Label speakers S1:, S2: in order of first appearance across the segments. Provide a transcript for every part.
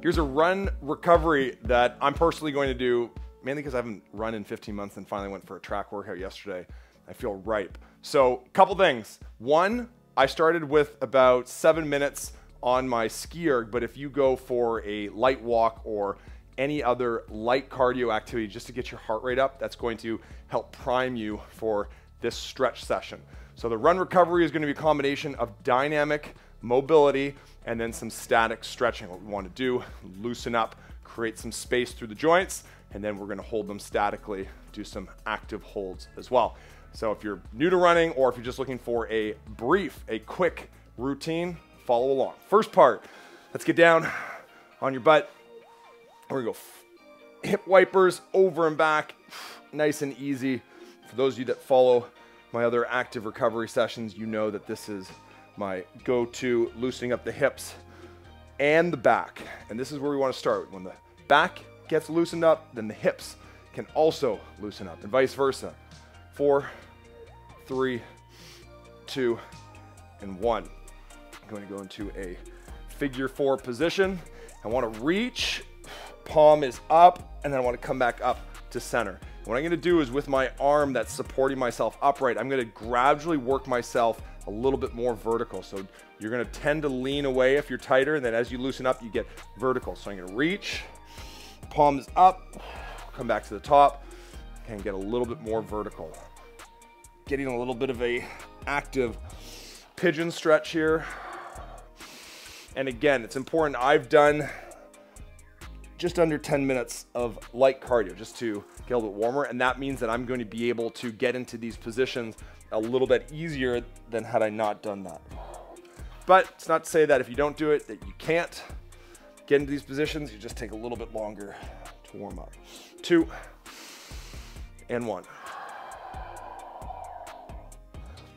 S1: Here's a run recovery that I'm personally going to do, mainly because I haven't run in 15 months and finally went for a track workout yesterday. I feel ripe. So a couple things. One, I started with about 7 minutes on my ski erg, but if you go for a light walk or any other light cardio activity just to get your heart rate up, that's going to help prime you for this stretch session. So the run recovery is going to be a combination of dynamic mobility and then some static stretching. What we want to do, loosen up, create some space through the joints, and then we're going to hold them statically, do some active holds as well. So if you're new to running or if you're just looking for a quick routine, follow along. First part, let's get down on your butt. We're gonna go hip wipers over and back, nice and easy. For those of you that follow my other active recovery sessions, you know that this is my go-to, loosening up the hips and the back. And this is where we want to start. When the back gets loosened up, then the hips can also loosen up, and vice versa. 4, 3, 2, and 1. I'm going to go into a figure 4 position. I want to reach, palm is up, and then I want to come back up to center. What I'm going to do is with my arm that's supporting myself upright, I'm going to gradually work myself a little bit more vertical. So you're going to tend to lean away if you're tighter, and then as you loosen up, you get vertical. So I'm going to reach, palm is up, come back to the top, and get a little bit more vertical. Getting a little bit of a active pigeon stretch here. And again, it's important. I've done just under 10 minutes of light cardio just to get a little bit warmer, and that means that I'm going to be able to get into these positions a little bit easier than had I not done that. But it's not to say that if you don't do it that you can't get into these positions. You just take a little bit longer to warm up. 2 and 1.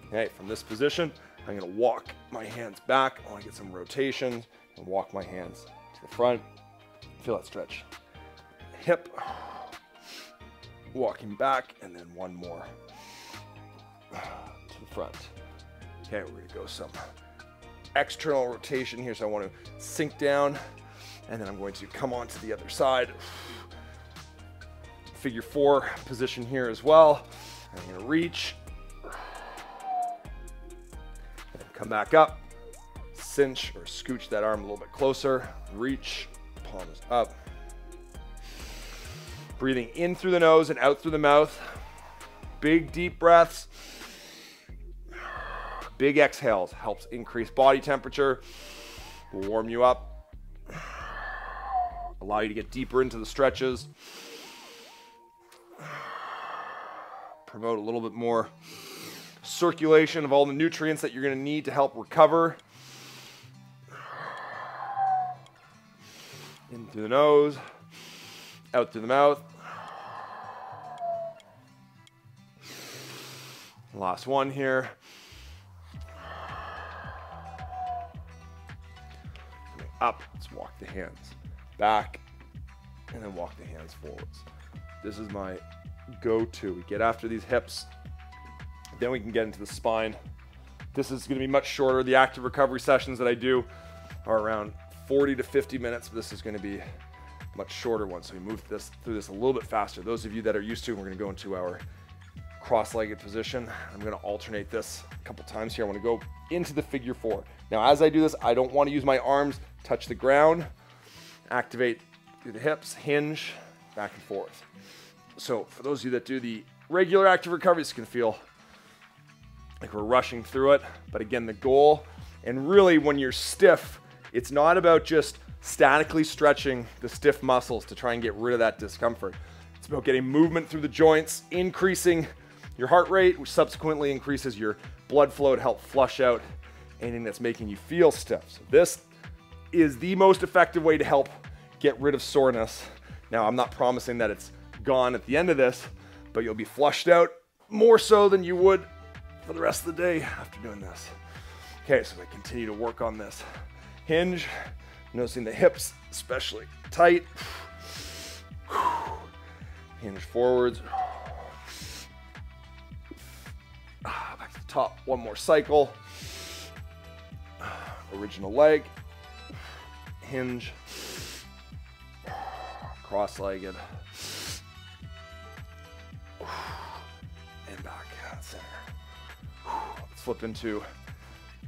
S1: Okay, from this position, I'm going to walk my hands back. I want to get some rotation and walk my hands to the front. Feel that stretch. Hip, walking back, and then 1 more to the front. Okay, we're going to go some external rotation here. So I want to sink down, and then I'm going to come on to the other side. Figure 4 position here as well. I'm going to reach, and come back up, cinch or scooch that arm a little bit closer, reach, palm is up. Breathing in through the nose and out through the mouth. Big deep breaths. Big exhales helps increase body temperature, will warm you up, allow you to get deeper into the stretches, promote a little bit more circulation of all the nutrients that you're going to need to help recover. In through the nose, out through the mouth. Last one here. Up, let's walk the hands back, and then walk the hands forwards. This is my go-to. We get after these hips, then we can get into the spine. This is going to be much shorter. The active recovery sessions that I do are around 40 to 50 minutes, but this is going to be a much shorter one. So we move through this a little bit faster. Those of you that are used to, we're going to go into our cross-legged position. I'm going to alternate this a couple times here. I want to go into the figure 4. Now, as I do this, I don't want to use my arms, touch the ground, activate through the hips, hinge, back and forth. So for those of you that do the regular active recovery, it's going to feel like we're rushing through it. But again, the goal, and really when you're stiff, it's not about just statically stretching the stiff muscles to try and get rid of that discomfort. It's about getting movement through the joints, increasing your heart rate, which subsequently increases your blood flow to help flush out anything that's making you feel stiff. So this is the most effective way to help get rid of soreness. Now, I'm not promising that it's gone at the end of this, but you'll be flushed out more so than you would for the rest of the day after doing this. Okay, so I continue to work on this. Hinge, noticing the hips especially tight. Hinge forwards. Back to the top, 1 more cycle. Original leg. Hinge. cross-legged. And back, center. Let's flip into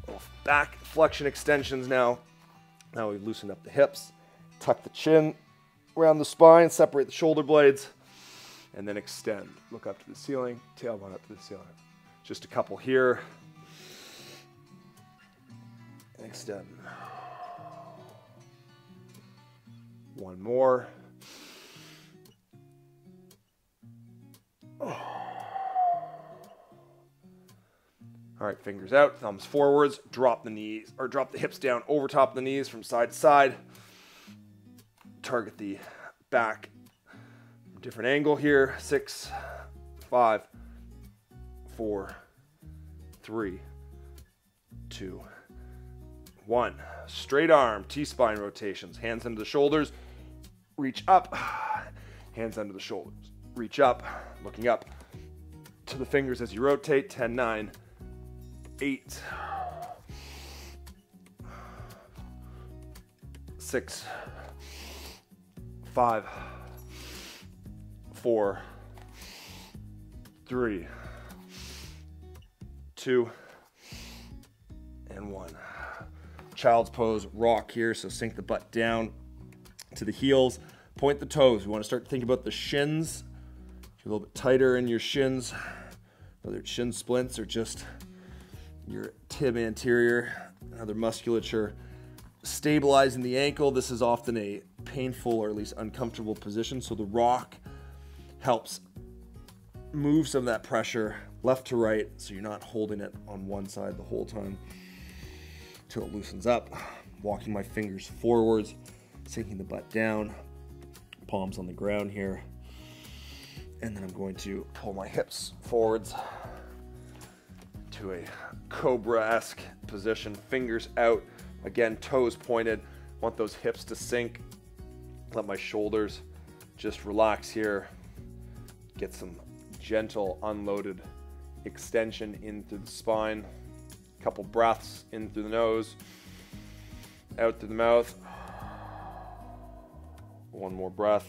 S1: little back flexion extensions now. Now we've loosened up the hips, tuck the chin around the spine, separate the shoulder blades, and then extend. Look up to the ceiling, tailbone up to the ceiling. Just a couple here. And extend. One more. All right, fingers out, thumbs forwards, drop the knees, or drop the hips down over top of the knees from side to side. Target the back. Different angle here. 6, 5, 4, 3, 2, 1. Straight arm, T-spine rotations. Hands into the shoulders, reach up. Hands under the shoulders, reach up, looking up to the fingers as you rotate. 10, 9, 8, 6, 5, 4, 3, 2, and 1. Child's pose, rock here, so sink the butt down to the heels. Point the toes. We want to start to think about the shins. Get a little bit tighter in your shins, whether it's shin splints or just your tib anterior and other musculature. Stabilizing the ankle. This is often a painful or at least uncomfortable position, so the rock helps move some of that pressure left to right so you're not holding it on one side the whole time until it loosens up. Walking my fingers forwards, sinking the butt down, palms on the ground here, and then I'm going to pull my hips forwards to a cobra-esque position, fingers out. Again, toes pointed. Want those hips to sink. Let my shoulders just relax here. Get some gentle, unloaded extension in through the spine. Couple breaths in through the nose, out through the mouth. One more breath.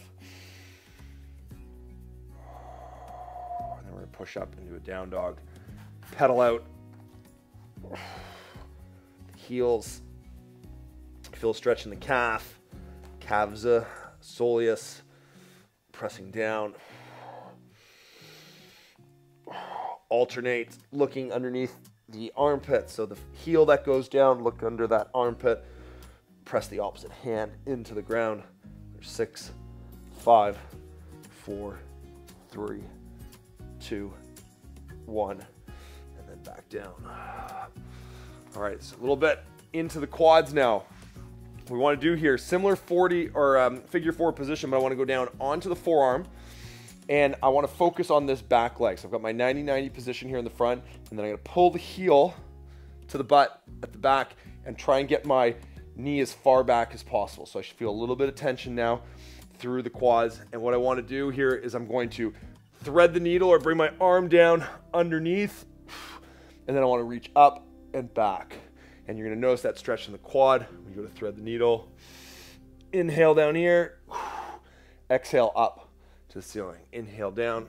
S1: And then we're going to push up into a down dog. Pedal out. Heels. Feel stretch in the calf. Calves, soleus. Pressing down. Alternate looking underneath the armpit. So the heel that goes down, look under that armpit. Press the opposite hand into the ground. There's 6, 5, 4, 3, 2, 1, and then back down. All right, so a little bit into the quads now. We want to do here similar 40 or figure 4 position, but I want to go down onto the forearm, and I want to focus on this back leg. So I've got my 90-90 position here in the front, and then I'm going to pull the heel to the butt at the back and try and get my knee as far back as possible. So I should feel a little bit of tension now through the quads. And what I want to do here is I'm going to thread the needle or bring my arm down underneath, and then I want to reach up and back. And you're going to notice that stretch in the quad when you go to thread the needle. Inhale down here, exhale up to the ceiling. Inhale down.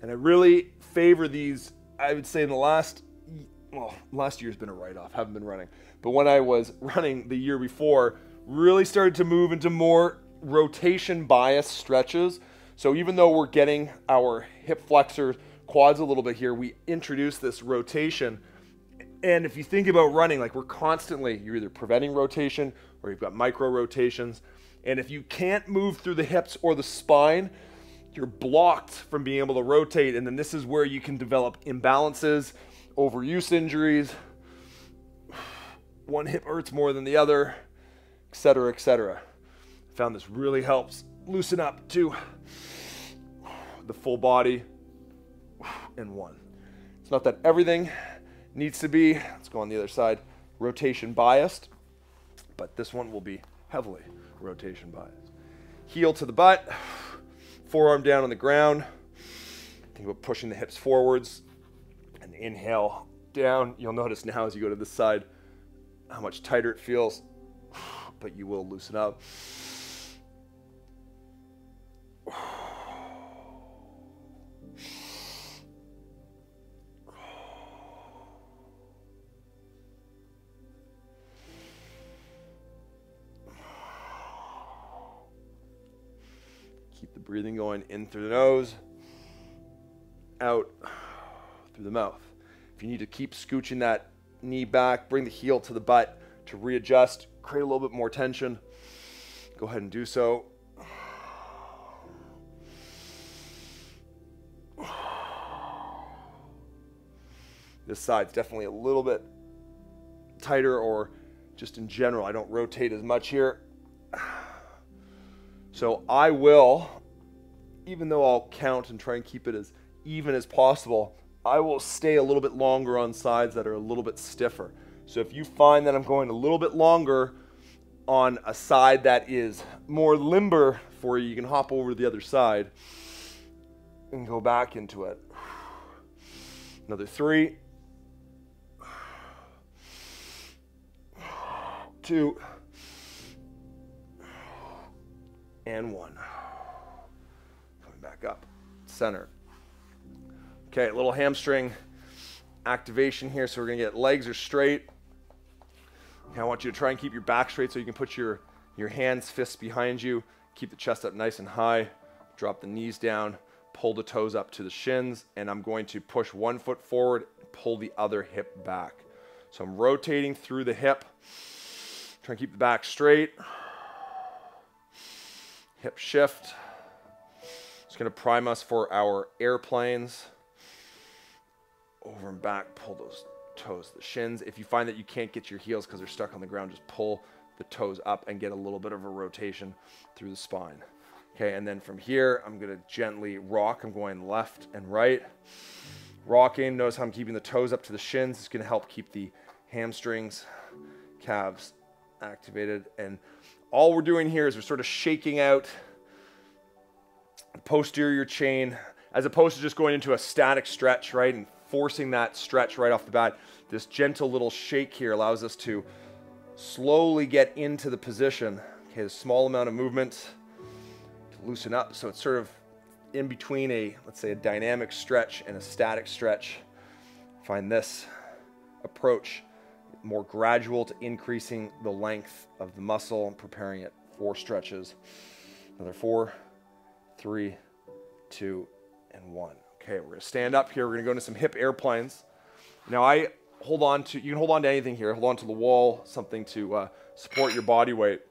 S1: And I really favor these, I would say in the last year's been a write-off, haven't been running. But when I was running the year before, really started to move into more rotation bias stretches. So even though we're getting our hip flexors, quads a little bit here, we introduce this rotation. And if you think about running, like we're constantly, you're either preventing rotation or you've got micro rotations. And if you can't move through the hips or the spine, you're blocked from being able to rotate, and then this is where you can develop imbalances, overuse injuries, one hip hurts more than the other, etc., etc. Found this really helps loosen up to the full body in one. It's not that everything needs to be, let's go on the other side, rotation biased, but this one will be heavily rotation biased. Heel to the butt. forearm down on the ground. Think about pushing the hips forwards. And inhale down. You'll notice now as you go to this side how much tighter it feels, but you will loosen up. Keep the breathing going in through the nose, out through the mouth. If you need to keep scooching that knee back, bring the heel to the butt to readjust, create a little bit more tension, go ahead and do so. This side's definitely a little bit tighter, or just in general, I don't rotate as much here. So I will, even though I'll count and try and keep it as even as possible, I will stay a little bit longer on sides that are a little bit stiffer. So if you find that I'm going a little bit longer on a side that is more limber for you, you can hop over to the other side and go back into it. Another 3, 2, and 1. Coming back up, center. Okay, a little hamstring activation here. So we're gonna get legs are straight. Okay, I want you to try and keep your back straight so you can put your hands, fists behind you. Keep the chest up nice and high. Drop the knees down, pull the toes up to the shins, and I'm going to push one foot forward, pull the other hip back. So I'm rotating through the hip. Try and keep the back straight. Hip shift. It's going to prime us for our airplanes. Over and back, pull those toes, the shins. If you find that you can't get your heels because they're stuck on the ground, just pull the toes up and get a little bit of a rotation through the spine. Okay, and then from here, I'm going to gently rock. I'm going left and right. Rocking, notice how I'm keeping the toes up to the shins. It's going to help keep the hamstrings, calves activated. And all we're doing here is we're sort of shaking out the posterior chain as opposed to just going into a static stretch, right, and forcing that stretch right off the bat. This gentle little shake here allows us to slowly get into the position. Okay, a small amount of movement to loosen up. So it's sort of in between a, let's say, a dynamic stretch and a static stretch. Find this approach more gradual to increasing the length of the muscle and preparing it for stretches. Another 4, 3, 2, and 1. Okay, we're going to stand up here. We're going to go into some hip airplanes. Now I hold on to, you can hold on to anything here. Hold on to the wall, something to support your body weight.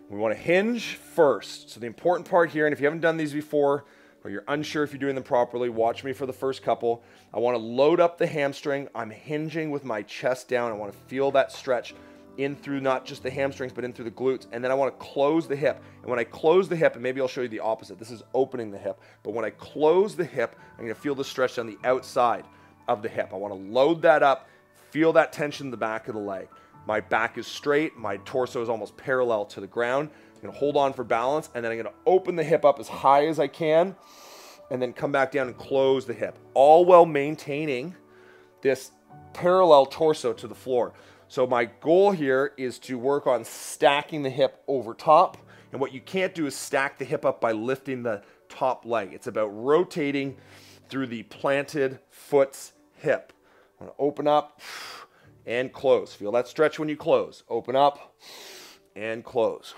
S1: We want to hinge first. So the important part here, and if you haven't done these before, or you're unsure if you're doing them properly, watch me for the first couple. I want to load up the hamstring. I'm hinging with my chest down. I want to feel that stretch in through not just the hamstrings, but in through the glutes. And then I want to close the hip. And when I close the hip, and maybe I'll show you the opposite. This is opening the hip. But when I close the hip, I'm going to feel the stretch down the outside of the hip. I want to load that up, feel that tension in the back of the leg. My back is straight. My torso is almost parallel to the ground. I'm going to hold on for balance, and then I'm going to open the hip up as high as I can, and then come back down and close the hip, all while maintaining this parallel torso to the floor. So my goal here is to work on stacking the hip over top, and what you can't do is stack the hip up by lifting the top leg. It's about rotating through the planted foot's hip. I'm going to open up and close. Feel that stretch when you close. Open up and close.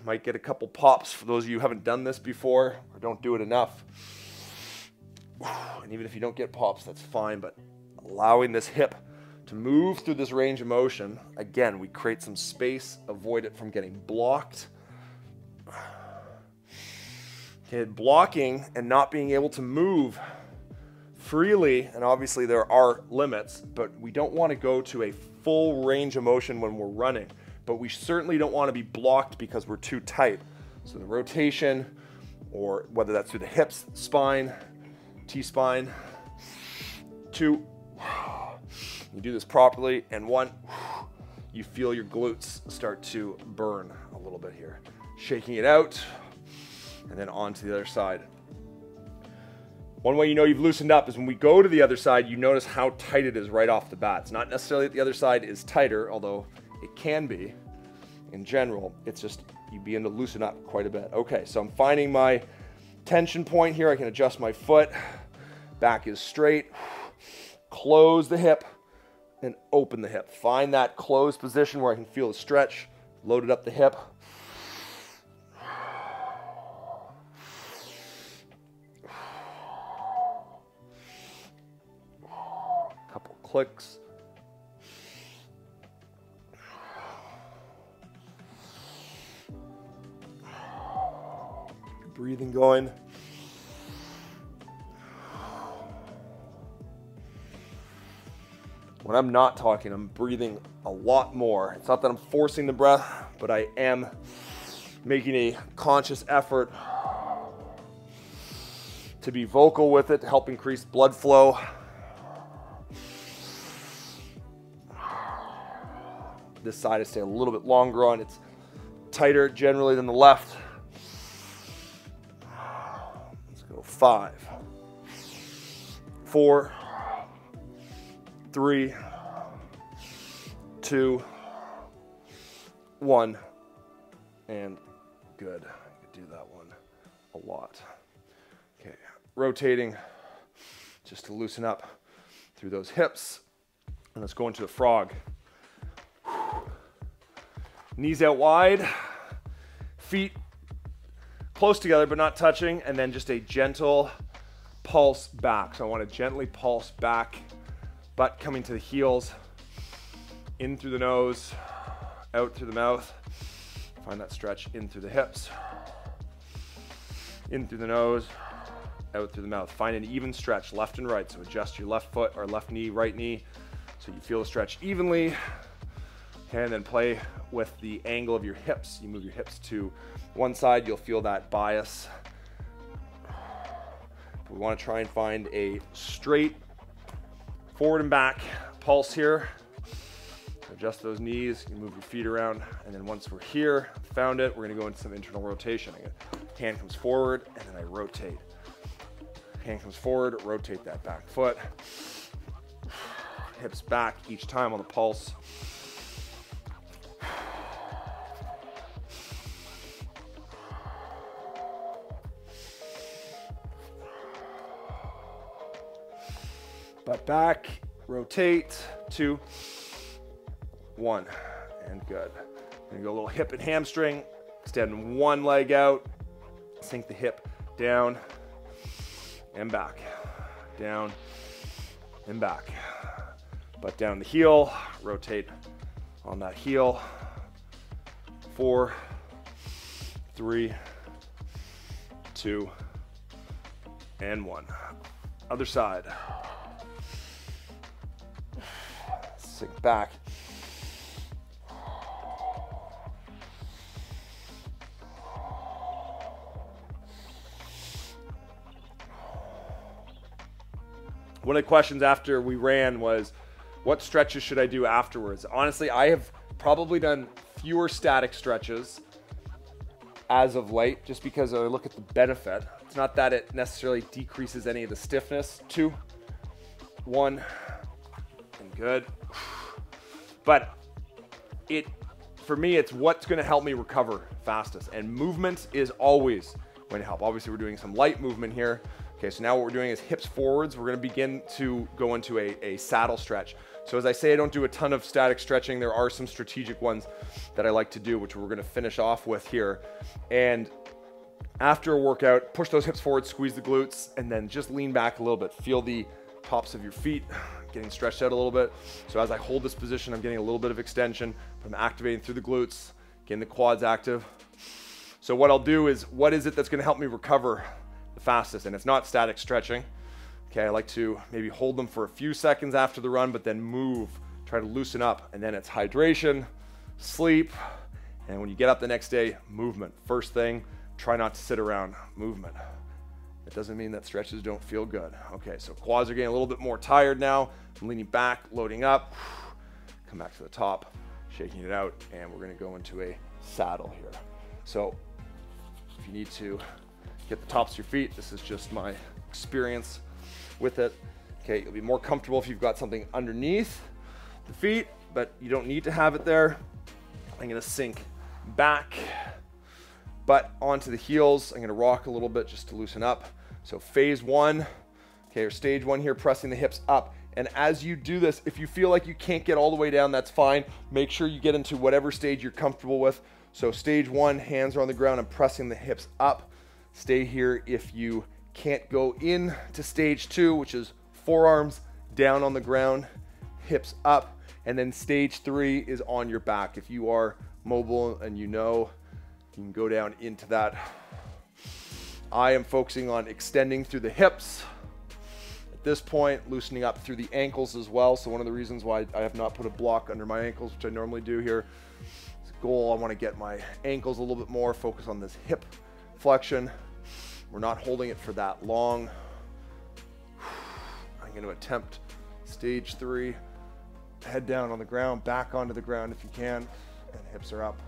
S1: Might get a couple pops for those of you who haven't done this before or don't do it enough. And even if you don't get pops, that's fine, but allowing this hip to move through this range of motion, again, we create some space, avoid it from getting blocked. Okay, blocking and not being able to move freely, and obviously there are limits, but we don't want to go to a full range of motion when we're running. But we certainly don't want to be blocked because we're too tight. So the rotation, or whether that's through the hips, spine, T-spine, 2, you do this properly, and 1, you feel your glutes start to burn a little bit here. shaking it out, and then on to the other side. One way you know you've loosened up is when we go to the other side, you notice how tight it is right off the bat. It's not necessarily that the other side is tighter, although it can be in general. It's just you begin to loosen up quite a bit. Okay, so I'm finding my tension point here. I can adjust my foot. Back is straight. Close the hip and open the hip. Find that closed position where I can feel the stretch. Load it up the hip. Couple clicks. Breathing going. When I'm not talking, I'm breathing a lot more. It's not that I'm forcing the breath, but I am making a conscious effort to be vocal with it, to help increase blood flow. This side I stay a little bit longer on. It's tighter generally than the left. Let's go 5, 4, 3, 2, 1, and good. I could do that one a lot. Okay, rotating just to loosen up through those hips. And let's go into the frog. Knees out wide, feet close together but not touching, and then just a gentle pulse back. So I want to gently pulse back, butt coming to the heels, in through the nose, out through the mouth. Find that stretch in through the hips, in through the nose, out through the mouth. Find an even stretch left and right. So adjust your left foot or left knee, right knee, so you feel the stretch evenly. And then play with the angle of your hips. You move your hips to one side, you'll feel that bias. But we want to try and find a straight forward and back pulse here. Adjust those knees, you move your feet around, and then once we're here, found it, we're going to go into some internal rotation. Hand comes forward, and then I rotate. Hand comes forward, rotate that back foot. Hips back each time on the pulse. Butt back, rotate, 2, 1, and good. Gonna go a little hip and hamstring, extend one leg out, sink the hip down and back, down and back. Butt down the heel, rotate on that heel, 4, 3, 2, and 1. Other side. Sink back. One of the questions after we ran was, what stretches should I do afterwards? Honestly, I have probably done fewer static stretches as of late, just because I look at the benefit. It's not that it necessarily decreases any of the stiffness. 2, 1, and good. But for me, it's what's going to help me recover fastest. And movement is always going to help. Obviously, we're doing some light movement here. Okay, so now what we're doing is hips forwards. We're going to begin to go into a saddle stretch. So as I say, I don't do a ton of static stretching. There are some strategic ones that I like to do, which we're going to finish off with here. And after a workout, push those hips forward, squeeze the glutes, and then just lean back a little bit. Feel the tops of your feet getting stretched out a little bit. So as I hold this position, I'm getting a little bit of extension, but I'm activating through the glutes, getting the quads active. So what I'll do is, what is it that's going to help me recover the fastest? And it's not static stretching. Okay, I like to maybe hold them for a few seconds after the run, but then move, try to loosen up. And then it's hydration, sleep, and when you get up the next day, movement. First thing, try not to sit around, movement. It doesn't mean that stretches don't feel good. Okay, so quads are getting a little bit more tired now. I'm leaning back, loading up, come back to the top, shaking it out, and we're gonna go into a saddle here. So if you need to get the tops of your feet, this is just my experience with it. Okay, you'll be more comfortable if you've got something underneath the feet, but you don't need to have it there. I'm gonna sink back, butt onto the heels. I'm gonna rock a little bit just to loosen up. So phase one, okay, or stage one here, pressing the hips up. And as you do this, if you feel like you can't get all the way down, that's fine. Make sure you get into whatever stage you're comfortable with. So stage one, hands are on the ground, I'm pressing the hips up. Stay here if you can't go in to stage two, which is forearms down on the ground, hips up. And then stage three is on your back. If you are mobile and you know, you can go down into that. I am focusing on extending through the hips. At this point, loosening up through the ankles as well. So one of the reasons why I have not put a block under my ankles, which I normally do here, is a goal. I want to get my ankles a little bit more, focus on this hip flexion. We're not holding it for that long. I'm going to attempt stage three. Head down on the ground, back onto the ground if you can, and hips are up.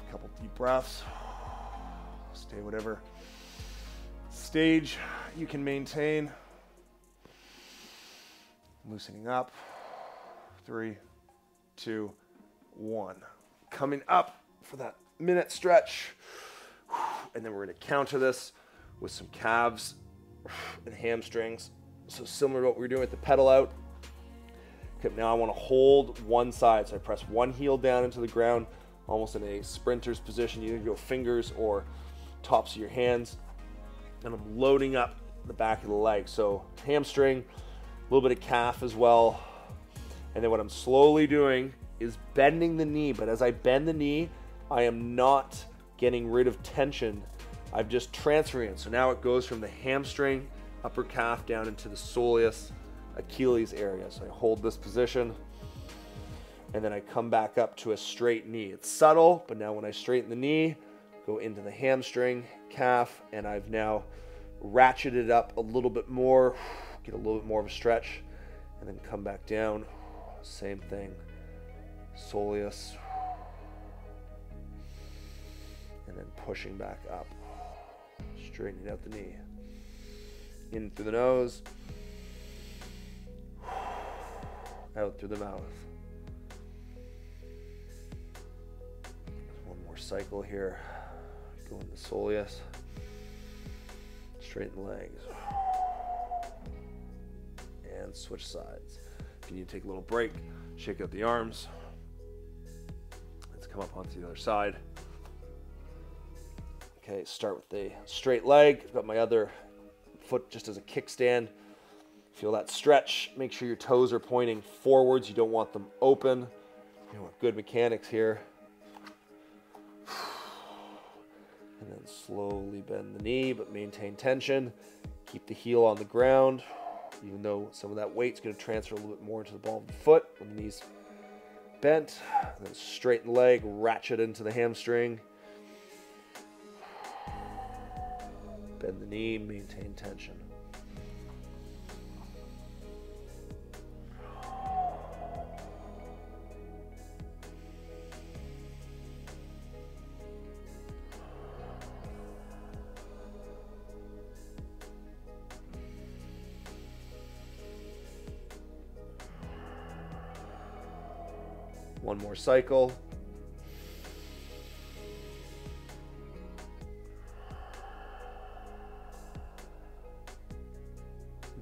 S1: A couple deep breaths. Stay whatever stage you can maintain. Loosening up. 3, 2, 1. Coming up for that minute stretch. And then we're going to counter this with some calves and hamstrings. So similar to what we were doing with the pedal out. Okay, now I want to hold one side. So I press one heel down into the ground, almost in a sprinter's position. You can go fingers or tops of your hands. And I'm loading up the back of the leg. So hamstring, a little bit of calf as well. And then what I'm slowly doing is bending the knee. But as I bend the knee, I am not getting rid of tension. I'm just transferring it. So now it goes from the hamstring, upper calf, down into the soleus, Achilles area. So I hold this position and then I come back up to a straight knee. It's subtle, but now when I straighten the knee, go into the hamstring, calf, and I've now ratcheted up a little bit more, get a little bit more of a stretch, and then come back down. Same thing, soleus, and then pushing back up, straightening out the knee. In through the nose, out through the mouth. One more cycle here. Go into soleus. Straighten the legs. And switch sides. If you need to take a little break, shake out the arms. Let's come up onto the other side. Okay, start with the straight leg. I've got my other foot just as a kickstand. Feel that stretch. Make sure your toes are pointing forwards. You don't want them open. You want good mechanics here. And then slowly bend the knee, but maintain tension. Keep the heel on the ground, even though some of that weight's going to transfer a little bit more into the ball of the foot when the knee's bent. And then straighten the leg, ratchet into the hamstring. Bend the knee, maintain tension. One more cycle.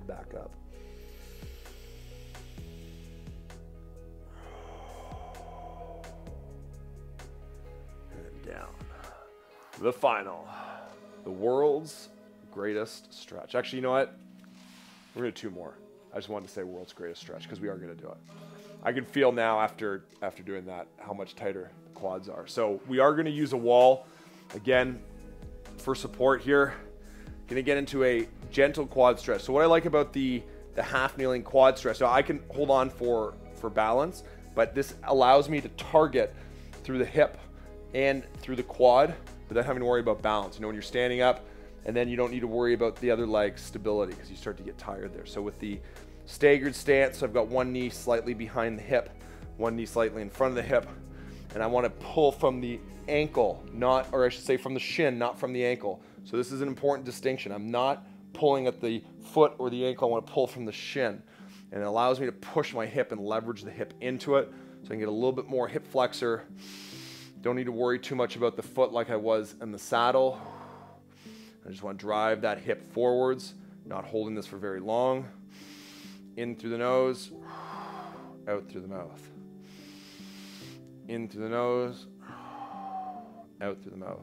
S1: Back up. And down. The final. The world's greatest stretch. Actually, you know what? We're going to do two more. I just wanted to say world's greatest stretch because we are going to do it. I can feel now after doing that how much tighter the quads are. So we are going to use a wall again for support here. Going to get into a gentle quad stretch. So what I like about the half kneeling quad stretch, so I can hold on for balance, but this allows me to target through the hip and through the quad without having to worry about balance. You know, when you're standing up, and then you don't need to worry about the other leg's stability because you start to get tired there. So with the staggered stance, so I've got one knee slightly behind the hip, one knee slightly in front of the hip. And I want to pull from the ankle, not, or I should say from the shin, not from the ankle. So this is an important distinction. I'm not pulling at the foot or the ankle. I want to pull from the shin. And it allows me to push my hip and leverage the hip into it so I can get a little bit more hip flexor. Don't need to worry too much about the foot like I was in the saddle. I just want to drive that hip forwards, not holding this for very long. In through the nose, out through the mouth. In through the nose, out through the mouth.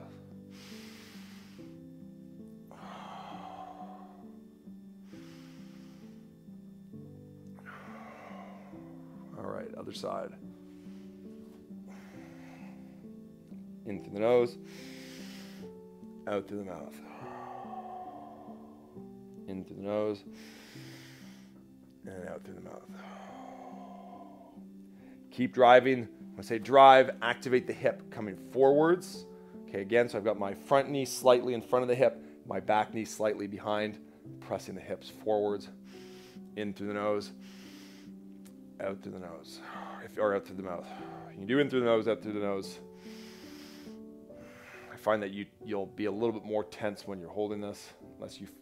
S1: All right, other side. In through the nose, out through the mouth. In through the nose, and out through the mouth. Keep driving. When I say drive, activate the hip coming forwards. Okay, again, so I've got my front knee slightly in front of the hip, my back knee slightly behind, pressing the hips forwards, in through the nose, out through the nose, or out through the mouth. You can do in through the nose, out through the nose. I find that you'll be a little bit more tense when you're holding this, unless you've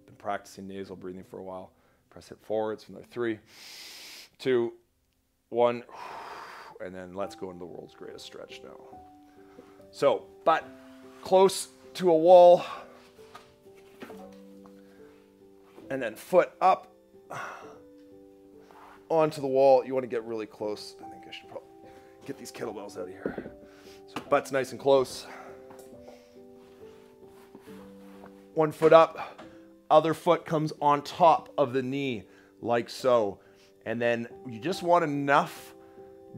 S1: been practicing nasal breathing for a while. Press it forwards from there. 3, 2, 1, and then let's go into the world's greatest stretch now. So, butt close to a wall, and then foot up onto the wall. You want to get really close. I think I should probably get these kettlebells out of here. So butt's nice and close. One foot up, other foot comes on top of the knee, like so. And then you just want enough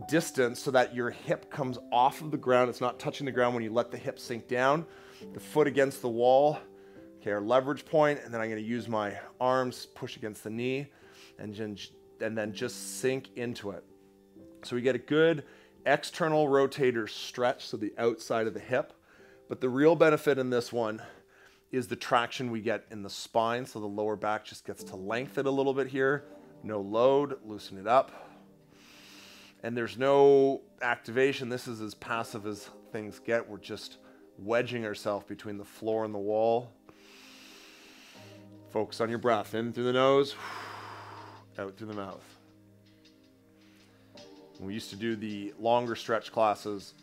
S1: distance so that your hip comes off of the ground. It's not touching the ground when you let the hip sink down. The foot against the wall. Okay, our leverage point, and then I'm going to use my arms, push against the knee, and then just sink into it. So we get a good external rotator stretch, so the outside of the hip. But the real benefit in this one is the traction we get in the spine, so the lower back just gets to lengthen a little bit here. No load, loosen it up. And there's no activation. This is as passive as things get. We're just wedging ourselves between the floor and the wall. Focus on your breath. In through the nose, out through the mouth. When we used to do the longer stretch classes,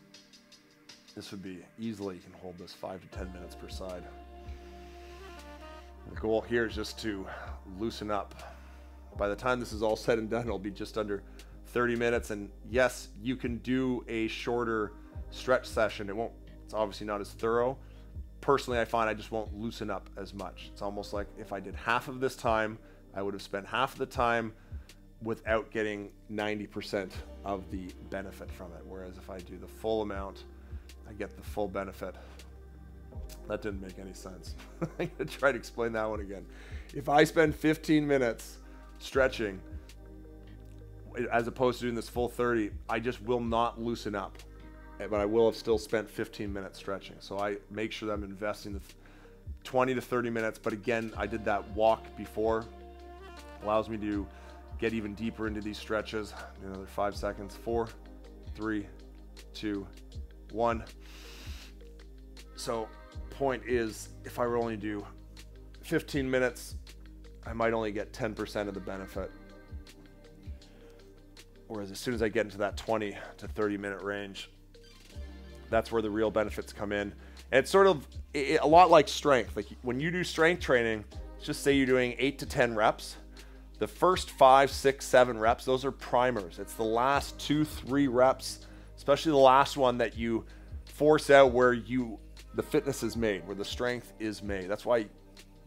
S1: this would be easily, you can hold this 5 to 10 minutes per side. The goal here is just to loosen up. By the time this is all said and done, it'll be just under 30 minutes. And yes, you can do a shorter stretch session. It's obviously not as thorough. Personally, I find I just won't loosen up as much. It's almost like if I did half of this time, I would have spent half of the time without getting 90% of the benefit from it. Whereas if I do the full amount, I get the full benefit. That didn't make any sense. I'm going to try to explain that one again. If I spend 15 minutes stretching as opposed to doing this full 30, I just will not loosen up, but I will have still spent 15 minutes stretching. So I make sure that I'm investing the 20 to 30 minutes. But again, I did that walk before. Allows me to get even deeper into these stretches. Another 5 seconds. 4, 3, 2, 1. So point is, if I were only to do 15 minutes, I might only get 10% of the benefit. Whereas as soon as I get into that 20 to 30 minute range, that's where the real benefits come in. And it's sort of a lot like strength. Like when you do strength training, just say you're doing 8 to 10 reps. The first 5, 6, 7 reps, those are primers. It's the last 2, 3 reps, especially the last one, that you force out where the fitness is made, where the strength is made. That's why,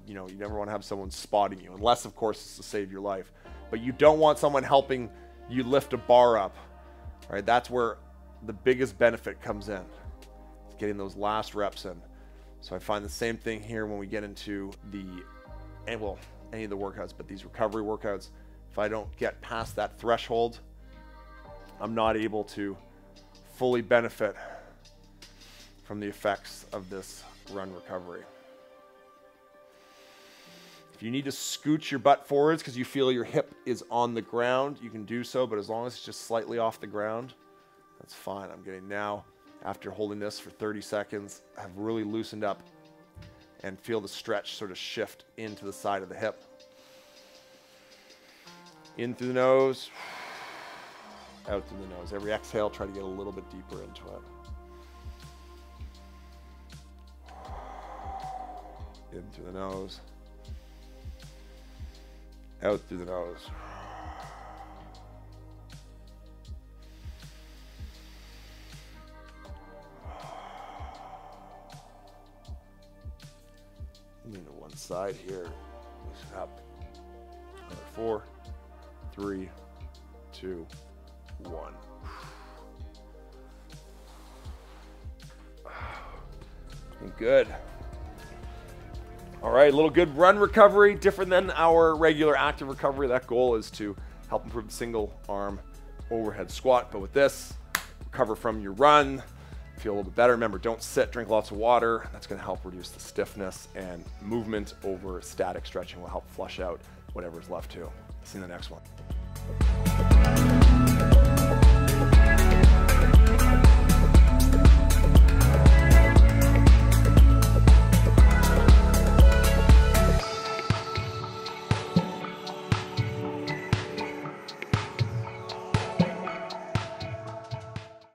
S1: you never want to have someone spotting you, unless of course it's to save your life. But you don't want someone helping you lift a bar up, right? That's where the biggest benefit comes in. It's getting those last reps in. So I find the same thing here when we get into any of the workouts, but these recovery workouts, if I don't get past that threshold, I'm not able to fully benefit from the effects of this run recovery. If you need to scooch your butt forwards because you feel your hip is on the ground, you can do so, but as long as it's just slightly off the ground, That's fine. I'm getting now, after holding this for 30 seconds, have really loosened up and feel the stretch sort of shift into the side of the hip. In through the nose, out through the nose. Every exhale, try to get a little bit deeper into it. In through the nose, out through the nose. Lean to one side here, loosen up. Another 4, 3, 2, 1. Good. All right, a little good run recovery, different than our regular active recovery. That goal is to help improve the single arm overhead squat. But with this, recover from your run, feel a little bit better. Remember, don't sit, drink lots of water. That's gonna help reduce the stiffness, and movement over static stretching will help flush out whatever's left too. See you in the next one.